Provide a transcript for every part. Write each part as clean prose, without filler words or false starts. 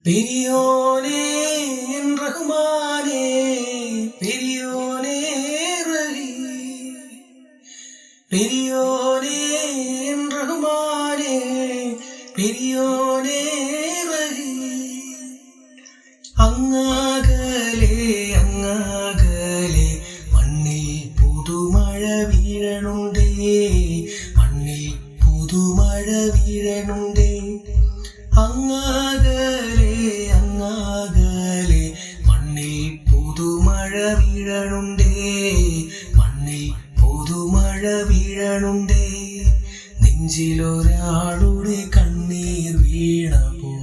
பெரியோனே என் ரஹ்மானே, பெரியோனே ரஹீம், பெரியோனே என் ரஹ்மானே, பெரியோனே ரஹீம். അങ്ങാകലെ അങ്ങാകലെ മണ്ണിൽ പുതുമഴ വീഴണുണ്ടേ, മണ്ണിൽ പുതുമഴ വീഴണുണ്ടേ. അങ്ങാകലെ അങ്ങാകലെ മണ്ണിൽ പുതുമഴ വീഴണുണ്ടേ, മണ്ണിൽ പുതുമഴ വീഴണുണ്ടേ. നെഞ്ചിലൊരാളുടെ കണ്ണീർ വീണപ്പോ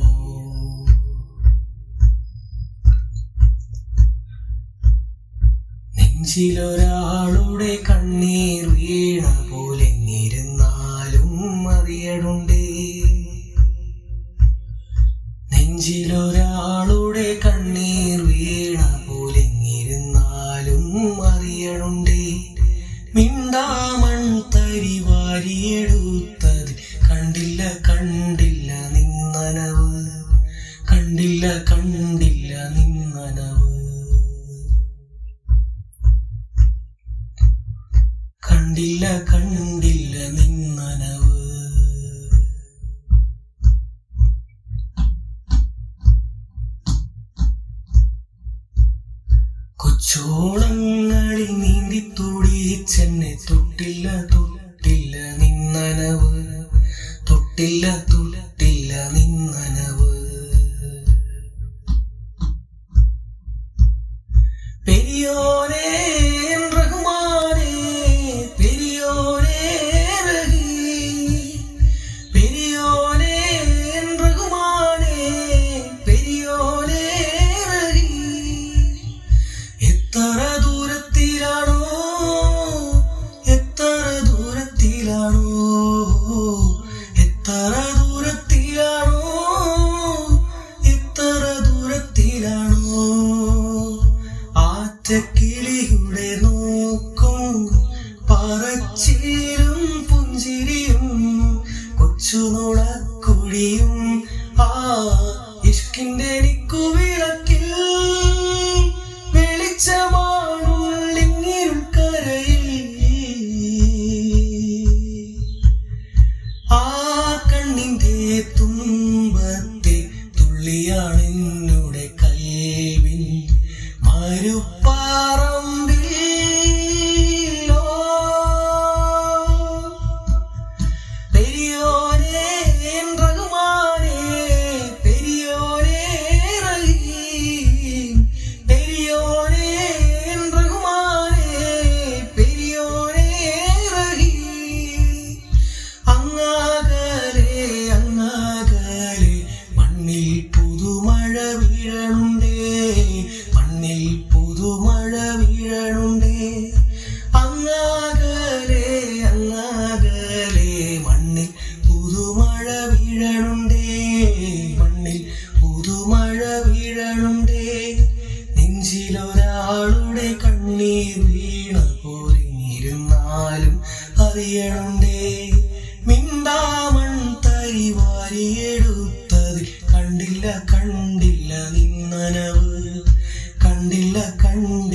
നെഞ്ചിലൊരാളുടെ കണ്ണീർ വീണ പോലെ എന്നിരുന്നാലും അറിയണുണ്ടേ, നെഞ്ചിലൊരാളുടെ കണ്ണീർ വീണ പോലെ എന്നിരുന്നാലും അറിയണുണ്ടേ. മിണ്ടാമൺ തരി വാരിയെടുത്തത് കണ്ടില്ല കണ്ടില്ല നിന്നനവ്, കണ്ടില്ല കണ്ടില്ല നിന്നനവ്, കണ്ടില്ല കണ്ടില്ല നിന്നനവ്. കൊച്ചോളങ്ങളിൽ നീന്തി തുടിച്ചെന്നെ തൊട്ടില്ല തൊട്ടില്ല നിന്നനവ്, തൊട്ടില്ല തൊട്ടില്ല നിന്നനവ്. പെരിയോനേ റഹ്മാനേ, പെരിയോനേ റഹീം, പെരിയോനേ റഹ്മാനേ, പെരിയോനേ റഹീം. എത്ര ദൂരത്തിലാണോ, എത്ര ദൂരത്തിലാണോ, എത്ര ദൂരത്തിലാണോ, എത്ര ദൂരത്തിലാണോ ആറ്റക്കിളിയുടെ നോക്കും പറച്ചിലും പുഞ്ചിരിയും കൊച്ചുനുണക്കുഴിയും ആ ഇഷ്കിന്റെ നിക്കുവിളക്കിൽ വെളിച്ചമാണുള്ളിങ്ങിരും കരയിൽ. ആ കണ്ണിന്റെ തുമ്പത്തെ തുള്ളിയാണെന്നുടെ കൽവിൻ മരുപ്പാറമ്പിൽ. പെരിയോനേ റഹ്മാനേ, പെരിയോനേ റഹീം, പെരിയോനേ റഹ്മാനേ, പെരിയോനേ റഹീം. അങ്ങാകലെ അങ്ങാകലെ മണ്ണിൽ പുതുമഴ വീഴണുണ്ടേ, മണ്ണിൽ പുതുമഴ വീഴണുണ്ടേ. അങ്ങാകലെ അങ്ങാകലെ മണ്ണിൽ പുതുമഴ വീഴണുണ്ടേ, മണ്ണിൽ പുതുമഴ വീഴണുണ്ടേ. നെഞ്ചിലൊരാളുടെ കണ്ണീർ വീണ പോലെ ഇരുന്നാലും അറിയണുണ്ടേ. മിണ്ടാമൺ തരി വാരിയെടുത്തത് കണ്ടില്ല കണ്ടില്ല നിന്നനവ്, കണ്ടില്ല കണ്ടില്ല